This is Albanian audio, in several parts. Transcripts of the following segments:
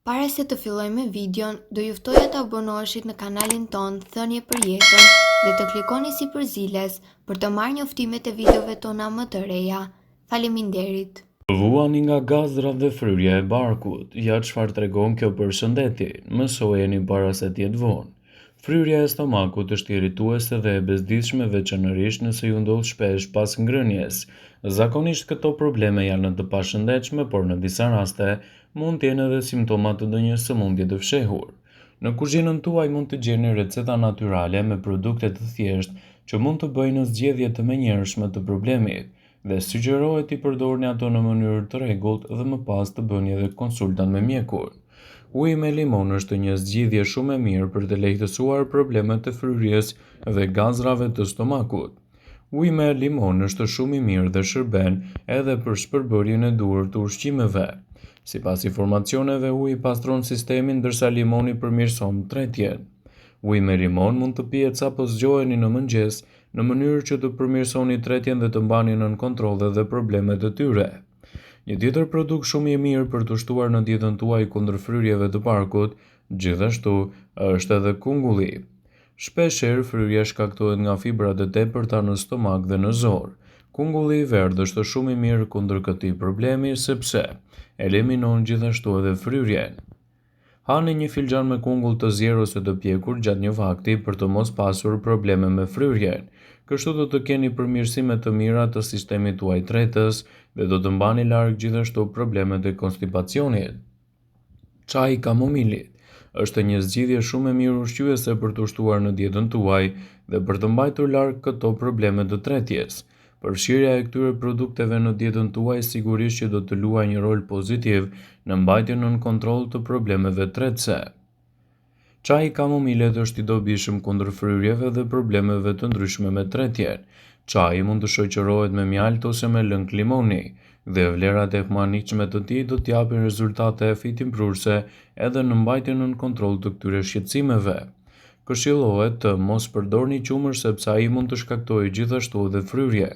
Para se të fillojmë me videon, do ju ftoja të abonoheshit në kanalin ton Thënie për Jetën dhe të klikoni si përziles për të marrë njoftimet e videove tona më të reja. Faleminderit. Vuani nga gazra dhe fryrja e barkut, ja çfarë tregon kjo për shëndetin, mësojeni para se t'jetë vonë. Fryrja e stomakut është irrituese dhe e bezdisshme veçanërisht nëse ju ndodh shpesh pas ngrënies. Zakonisht këto probleme janë të pashëndetshme, por në disa raste mund të jenë edhe simptoma të ndonjë sëmundje të fshehur. Në kuzhinën tuaj mund të gjeni receta natyrale me produkte të thjeshtë që mund të bëjnë zgjedhje të menjëhershme të problemit dhe sugjerohet i përdorni ato në mënyrë të rregullt dhe më pas të bëni edhe konsultat me mjekun. Uji me limon është një zgjidhje shumë e mirë për të lehtësuar problemet e fryrjes dhe gazrave të stomakut. Uji me limon është shumë i mirë dhe shërben edhe për shpërbërjen e duhur të ushqimeve. Sipas informacioneve, uji pastron sistemin ndërsa limoni përmirëson tretjen. Uji me limon mund të pihet sapo zgjoheni në mëngjes, në mënyrë që të përmirësoni tretjen dhe të mbani nën kontroll edhe problemet e tyre. Një tjetër produkt shumë i mirë për të shtuar në dietën tuaj kundër fryrjeve të barkut, gjithashtu, është edhe kungulli. Shpeshherë fryrja shkaktohet nga fibrat e tepërta në stomak dhe në zor. Kungulli i verdhë është shumë i mirë kundër këtij problemi sepse eliminon gjithashtu edhe fryrjen. Hani një filxhan me kungull të zjerë ose të pjekur gjatë një vakti për të mos pasur probleme me fryrjen. Kështu do të keni përmirësime të mira të sistemit tuaj tretës dhe do të mbani larg gjithashtu problemet e konstipacionit. Çaji i kamomilit është një zgjidhje shumë e mirë ushqyese për të ushtuar në dietën tuaj dhe për të mbajtur larg këto probleme të tretjes. Përfshirja e këtyre produkteve në dietën tuaj sigurisht që do të luajë një rol pozitiv në mbajtjen nën kontroll të problemeve tretëse. Çaji i kamomilet është i dobishëm kundër fryrjeve dhe problemeve të ndryshme me tretjen. Çaji mund të shoqërohet me mjalt ose me lëng limoni dhe vlerat e humaniqme të tij do t'japin rezultate fitimprurse edhe në mbajtjen nën kontroll të këtyre shqetësimeve. Këshillohet të mos përdorni qumësh sepse ai mund të shkaktojë gjithashtu edhe fryrje.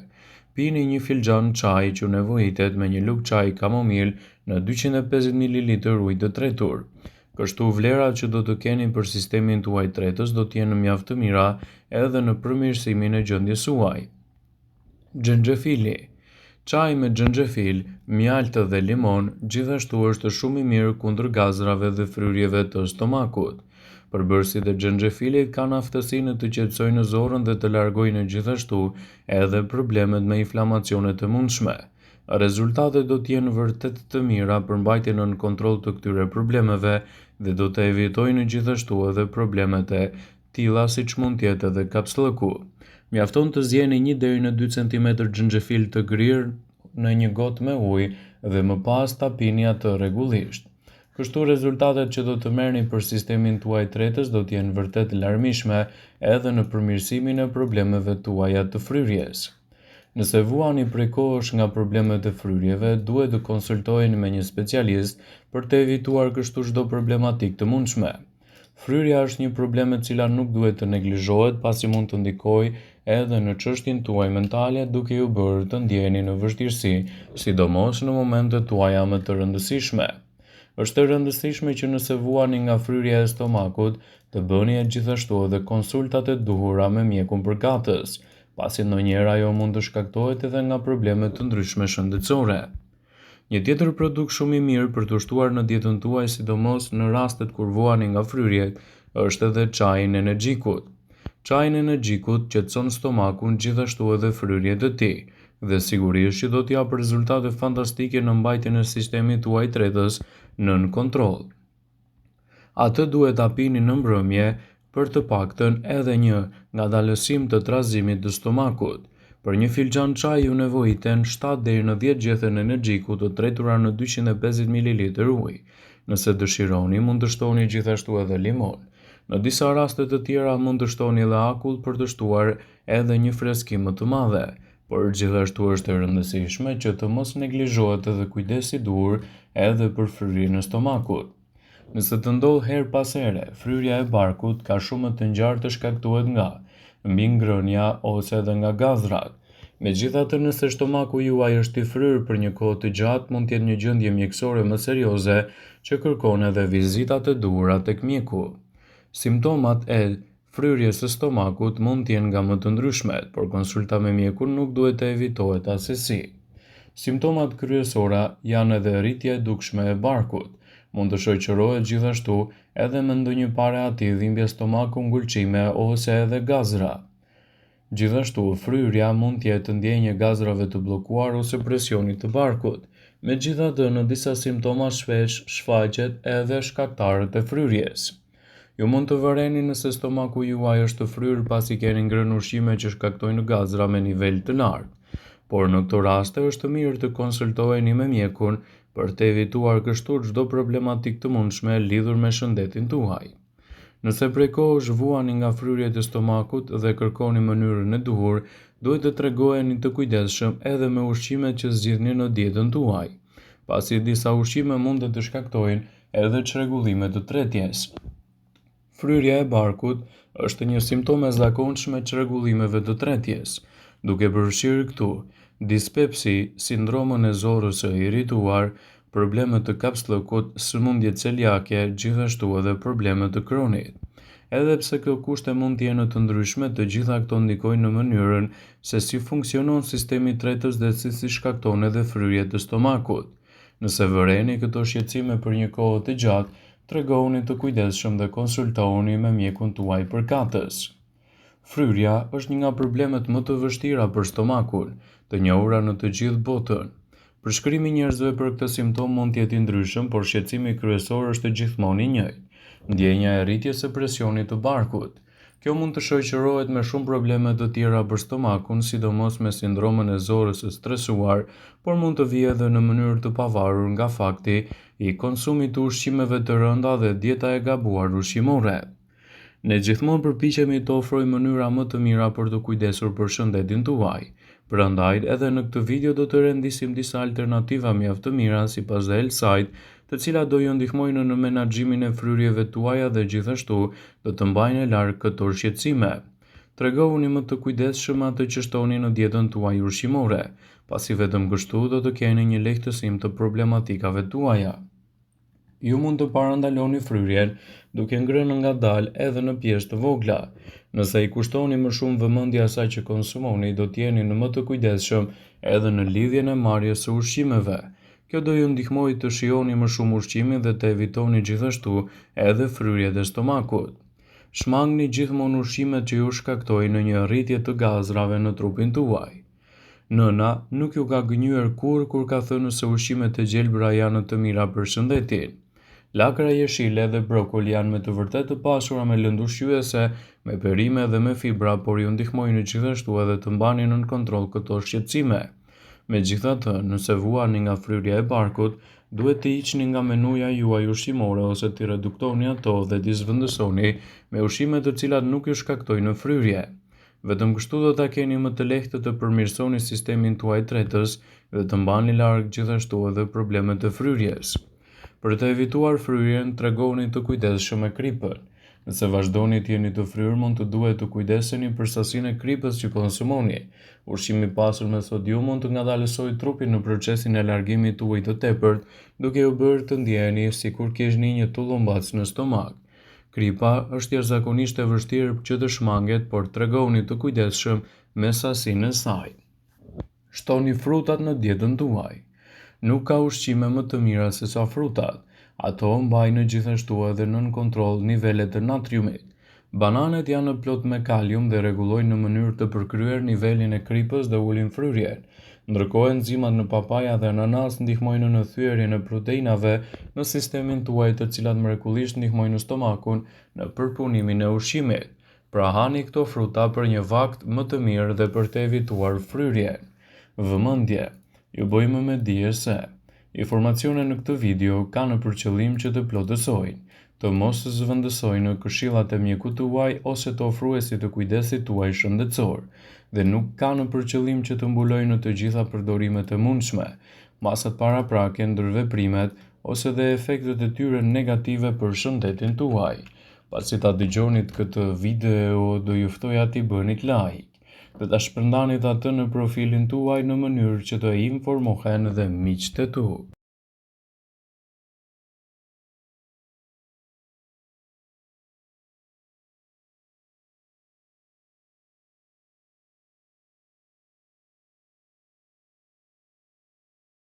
Pini një filxhan çaji që nevojitet me një lugë çaji kamomil në 250 ml ujë të tretur. Kështu vlerat që do të keni për sistemin tuaj tretës do të jenë mjaft të mira edhe në përmirësimin e gjendjes suaj. Xhenxhefili. Çaji me xhenxhefil, mjaltë dhe limon gjithashtu është shumë i mirë kundër gazrave dhe fryrjeve të stomakut. Përbërësit e xhenxhefilit kanë aftësinë të qetësojnë zorën dhe të largojnë gjithashtu edhe problemet me inflamacione të mundshme. Rezultatet do të jenë vërtet të mira për mbajtjen nën kontroll të këtyre problemeve dhe do të evitojnë gjithashtu edhe problemet e tilla siç mund të jetë edhe kapsllëku. Mjafton të zjeni 1 deri në 2 cm xhenxhefil të grirë në një gotë me ujë dhe më pas ta pini atë rregullisht. Kështu rezultatet që do të merrni për sistemin tuaj tretës do të jenë vërtet larmishme edhe në përmirësimin e problemeve tuaja të fryrjes. Nëse vuani prej kohësh nga problemet e fryrjeve, duhet të konsultoheni me një specialist për të evituar kështu çdo problematikë të mundshme. Fryrja është një problem e cila nuk duhet të neglizhohet pasi mund të ndikojë edhe në çështjen tuaj mentale duke ju bërë të ndjeni në vështirësi, sidomos në momentet tuaja më të rëndësishme. Është e rëndësishme që nëse vuani nga fryrja e stomakut, të bëni gjithashtu edhe konsultat e duhura me mjekun përkatës, pasi ndonjëherë ajo mund të shkaktohet edhe nga probleme të ndryshme shëndetësore. Një tjetër produkt shumë i mirë për të ushtuar në dietën tuaj, sidomos në rastet kur vuani nga fryrjet, është edhe çaji i energjikut. Çaji i energjikut qetëson stomakun gjithashtu edhe fryrjet e tij dhe sigurisht që do të japë rezultate fantastike në mbajtjen e sistemit tuaj tretës nën kontroll. Atë duhet ta pini në mbrëmje për të paktën edhe një ngadalësim të trazimit të stomakut. Për një filxhan çaji ju nevojiten 7 deri në 10 gjethe energjiku të tretura në 250 ml ujë. Nëse dëshironi, mund të shtoni gjithashtu edhe limon. Në disa raste të tjera mund të shtoni edhe akull për të shtuar edhe një freski më të madhe, por gjithashtu është e rëndësishme që të mos neglizhohet edhe kujdesi i duhur edhe për fryrjen e stomakut. Nëse të ndodh her pas here, fryrja e barkut ka shumë të ngjarë të shkaktohet nga mbi ngrënia ose edhe nga gazrat. Megjithatë, nëse stomaku juaj është i fryrë për një kohë të gjatë, mund të jetë një gjendje mjekësore më serioze që kërkon edhe vizita të duhura tek mjeku. Simptomat e fryrjes së stomakut mund të jenë nga më të ndryshmet, por konsulta me mjekun nuk duhet të evitohet asesi. Simptomat kryesora janë edhe rritja e dukshme e barkut. Mund të shoqërohet gjithashtu edhe me ndonjë pareati, dhimbje stomaku, ngulçime ose edhe gazra. Gjithashtu, fryrja mund të jetë ndjenjë e gazrave të bllokuar ose presionit të barkut. Megjithatë, në disa simptoma shpesh shfaqet edhe shkaktarët e fryrjes. Ju mund të vëreni nëse stomaku juaj është të fryrë pasi keni ngrënë ushqime që shkaktojnë gazra me nivel të lartë. Por në këto raste është mirë të konsultoheni me mjekun për të evituar kështu çdo problematik të mundshme lidhur me shëndetin tuaj. Nëse prej kohësh vuani nga fryrjet e stomakut dhe kërkoni mënyrën e duhur, duhet të tregoheni të kujdesshëm edhe me ushqimet që zgjidhni në dietën tuaj, pasi disa ushqime mund të shkaktojnë edhe çrregullime të tretjes. Fryrja e barkut është një simptom e zakonshëm e çrregullimeve të tretjes, duke përfshirë këtu dispepsi, sindromën e zorrës së irrituar, probleme të kapslëkut, sëmundje celiake, gjithashtu edhe probleme të kronit. Edhe pse këto kushte mund të jenë të ndryshme, të gjitha këto ndikojnë në mënyrën se si funksionon sistemi tretës dhe si shkakton edhe fryrjet të stomakut. Nëse vëreni këto shqetësime për një kohë të gjatë, tregoni të kujdesshëm dhe konsultohuni me mjekun tuaj përkatës. Fryrja është një nga problemet më të vështira për stomakun, të njohura në të gjithë botën. Përshkrimi i njerëzve për këtë simptom mund të jetë i ndryshëm, por shqetësimi kryesor është gjithmonë i njëjtë: ndjenja e rritjes së presionit të barkut. Kjo mund të shoqërohet me shumë probleme të tjera për stomakun, sidomos me sindromën e zorrës së stresuar, por mund të vijë edhe në mënyrë të pavarur nga fakti i konsumit të ushqimeve të rënda dhe dieta e gabuar ushqimore. Ne gjithmonë përpiqemi të ofrojmë mënyra më të mira për të kujdesur për shëndetin tuaj. Prandaj, edhe në këtë video do të rendisim disa alternativa mjaft të mira sipas dhe Elsajt, të cilat do ju ndihmojnë në menaxhimin e fryrjeve tuaja dhe gjithashtu do të mbajnë larg këto shqetësime. Tregohuni më të kujdesshëm atë që shtoni në dietën tuaj ushqimore, pasi vetëm kështu do të keni një lehtësim të problematikave tuaja. Ju mund të parandaloni fryrjen duke ngrënë ngadalë edhe në pjesë të vogla. Nëse i kushtoni më shumë vëmendje asaj që konsumoni, do të jeni më të kujdesshëm edhe në lidhjen e marrjes së ushqimeve. Kjo do ju ndihmojë të shijoni më shumë ushqimin dhe të evitoni gjithashtu edhe fryrjet e stomakut. Shmangni gjithmonë ushqimet që ju shkaktojnë një rritje të gazrave në trupin tuaj. Nëna nuk ju ka gënjur kur ka thënë se ushqimet e gjelbra janë të mira për shëndetin. Lakra jeshile dhe brokoli janë me të vërtetë të pasura me lëndë ushqyese, me perime dhe me fibra, por ju ndihmojnë gjithashtu edhe të mbani nën kontroll këto shqetësime. Megjithatë, nëse vuani nga fryrja e barkut, duhet të hiqni nga menuja juaj ushqimore ose të reduktoni ato dhe t'i zvendësoni me ushqime të cilat nuk ju shkaktojnë fryrje. Vetëm kështu do ta keni më të lehtë të përmirësoni sistemin tuaj tretës dhe të mbani larg gjithashtu edhe problemet e fryrjes. Për të evituar fryrjen, tregoni të kujdesshëm me kripën. Nëse vazhdoni të jeni të fryrë, mund të duhet të kujdeseni për sasinë e kripës që konsumoni. Ushqimi i pasur me sodium mund të ngadalësojë trupin në procesin e largimit të ujit të tepërt, duke ju bërë të ndjeni sikur kishni një tullumbac në stomak. Kripa është jashtëzakonisht e vështirë që të shmanget, por tregoni të kujdesshëm me sasinë e saj. Shtoni frutat në dietën tuaj. Nuk ka ushqime më të mira se sa frutat. Ato mbajnë gjithashtu edhe nën kontroll nivelet e natriumit. Bananet janë plot me kalium dhe rregullojnë në mënyrë të përkryer nivelin e kripës dhe ulin fryrjen. Ndërkohë enzimat në papaja dhe ananas ndihmojnë në thyerjen e proteinave në sistemin tuaj, të cilat mrekullisht ndihmojnë stomakun në përpunimin e ushqimit. Pra hani këto fruta për një vakt më të mirë dhe për të evituar fryrjen. Vëmendje. Ju bëjmë me dije se informacionet në këtë video kanë për qëllim që të plotësojnë, të mos zvendësojnë këshillat e mjekut tuaj ose të ofruesit të kujdesit tuaj shëndetësor, dhe nuk kanë për qëllim që të mbulojnë të gjitha përdorimet e mundshme, masat paraprake ndër veprimet ose dhe efektet e tyre negative për shëndetin tuaj. Pasi ta dëgjonit këtë video, do ju ftoja t'i bënit like. dhe ta shpërndanit atë në profilin tuaj në mënyrë që të informohen dhe miqtë e tu.